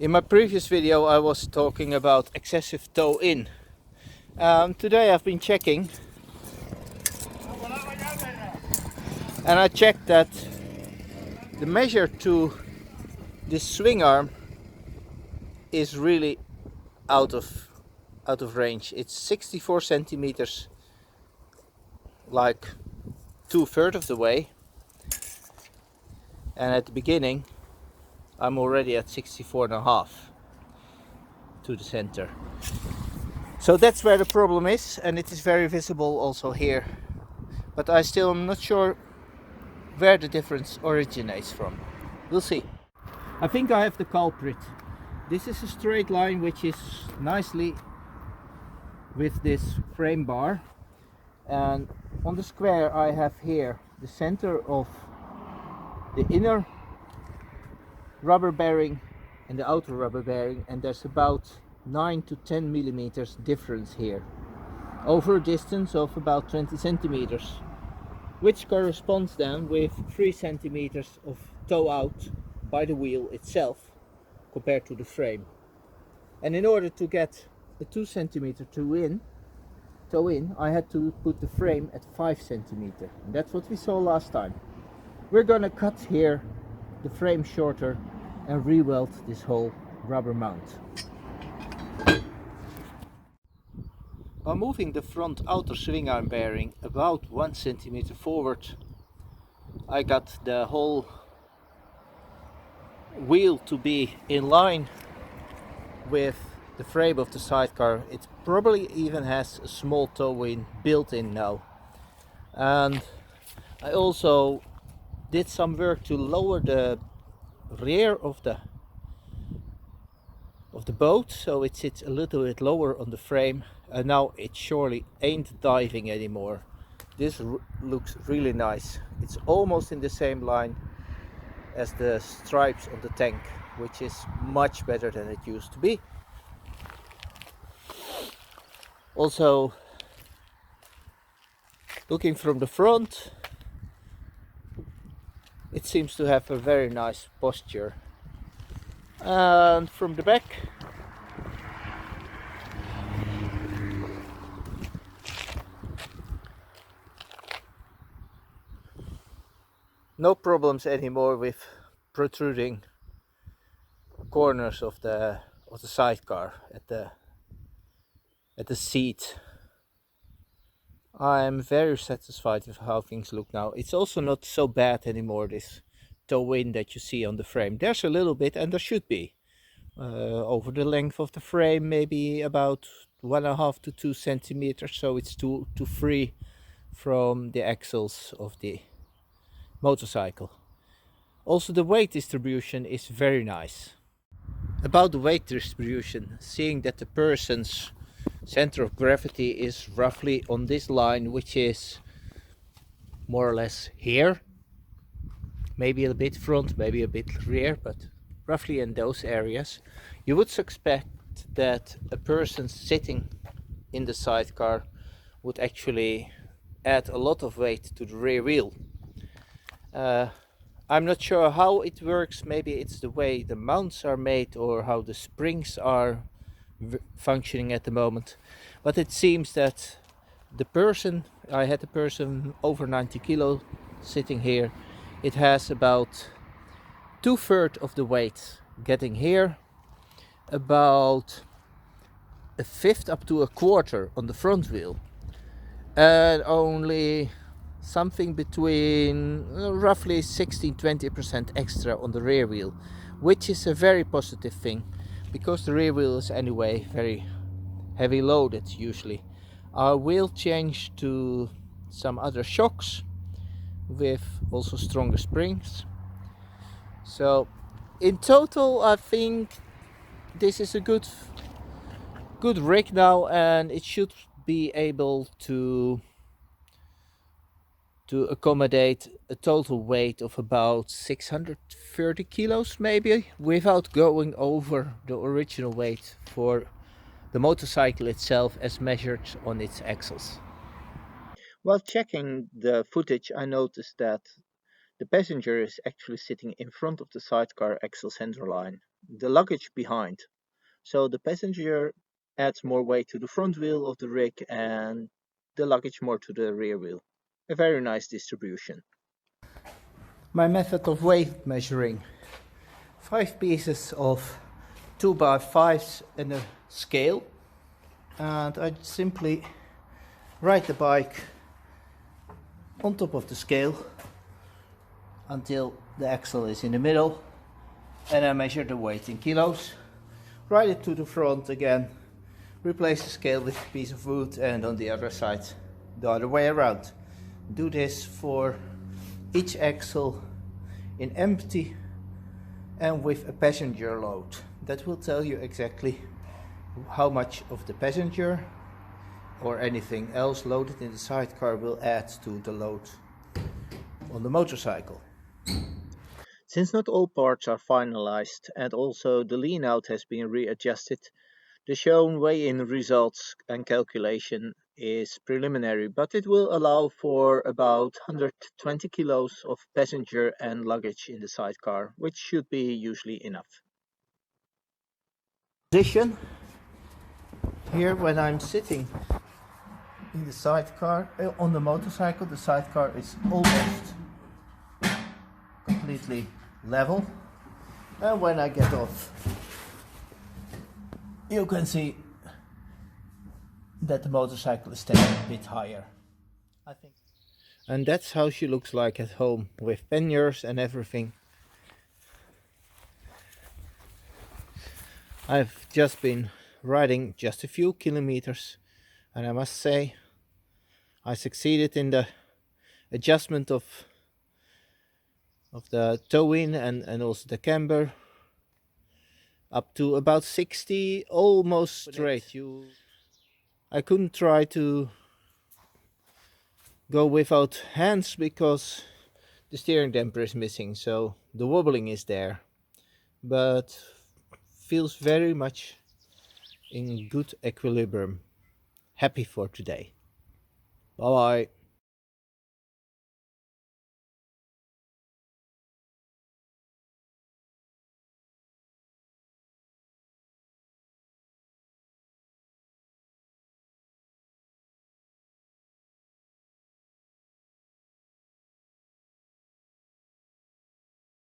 In my previous video I was talking about excessive toe in. Today I've been checking and I checked that the measure to this swing arm is really out of range. It's 64 centimeters, like 2/3 of the way, and at the beginning I'm already at 64.5 to the center. So that's where the problem is, and it is very visible also here. But I still am not sure where the difference originates from. We'll see. I think I have the culprit. This is a straight line which is nicely with this frame bar, and on the square I have here the center of the inner rubber bearing and the outer rubber bearing, and there's about 9 to 10 millimeters difference here over a distance of about 20 centimeters, which corresponds then with 3 centimeters of toe out by the wheel itself compared to the frame. And in order to get a 2 centimeter toe in, I had to put the frame at 5 centimeter. And that's what we saw last time. We're gonna cut here the frame shorter and re-weld this whole rubber mount. By moving the front outer swing arm bearing about 1 centimeter forward, I got the whole wheel to be in line with the frame of the sidecar. It probably even has a small toe in built in now. And I also did some work to lower the rear of the boat, so it sits a little bit lower on the frame, and now it surely ain't diving anymore. This looks really nice. It's almost in the same line as the stripes on the tank, which is much better than it used to be. Also, looking from the front, it seems to have a very nice posture. And from the back, no problems anymore with protruding corners of the sidecar at the seat. I'm very satisfied with how things look now. It's also not so bad anymore, this toe in that you see on the frame. There's a little bit, and there should be, over the length of the frame, maybe about 1.5 to 2 centimeters, so it's too free from the axles of the motorcycle. Also, the weight distribution is very nice. About the weight distribution, seeing that the person's center of gravity is roughly on this line, which is more or less here, maybe a bit front, maybe a bit rear, but roughly in those areas, you would expect that a person sitting in the sidecar would actually add a lot of weight to the rear wheel. I'm not sure how it works. Maybe it's the way the mounts are made or how the springs are functioning at the moment, but it seems that I had a person over 90 kilo sitting here. It has about 2/3 of the weight getting here, about 1/5 up to 1/4 on the front wheel, and only something between roughly 16-20% extra on the rear wheel, which is a very positive thing, because the rear wheel is anyway very heavy loaded usually. I will change to some other shocks with also stronger springs. So in total I think this is a good rig now, and it should be able to accommodate a total weight of about 630 kilos maybe, without going over the original weight for the motorcycle itself as measured on its axles. While checking the footage, I noticed that The passenger is actually sitting in front of the sidecar axle center line, the luggage behind. So the passenger adds more weight to the front wheel of the rig and the luggage more to the rear wheel. A very nice distribution. My method of weight measuring: 5 pieces of 2x5s and a scale, and I simply ride the bike on top of the scale until the axle is in the middle, and I measure the weight in kilos, ride it to the front again, replace the scale with a piece of wood, and on the other side the other way around. Do this for each axle in empty and with a passenger load. That will tell you exactly how much of the passenger or anything else loaded in the sidecar will add to the load on the motorcycle. Since not all parts are finalized and also the lean out has been readjusted, the shown weigh-in results and calculation is preliminary, but it will allow for about 120 kilos of passenger and luggage in the sidecar, which should be usually enough. Position here when I'm sitting in the sidecar, on the motorcycle, the sidecar is almost completely level, and when I get off, you can see that the motorcycle is standing a bit higher, I think. And that's how she looks like at home, with panniers and everything. I've just been riding just a few kilometers, and I must say I succeeded in the adjustment of the toe-in and also the camber up to about 60, almost straight. I couldn't try to go without hands because the steering damper is missing, so the wobbling is there, but feels very much in good equilibrium. Happy for today. Bye bye.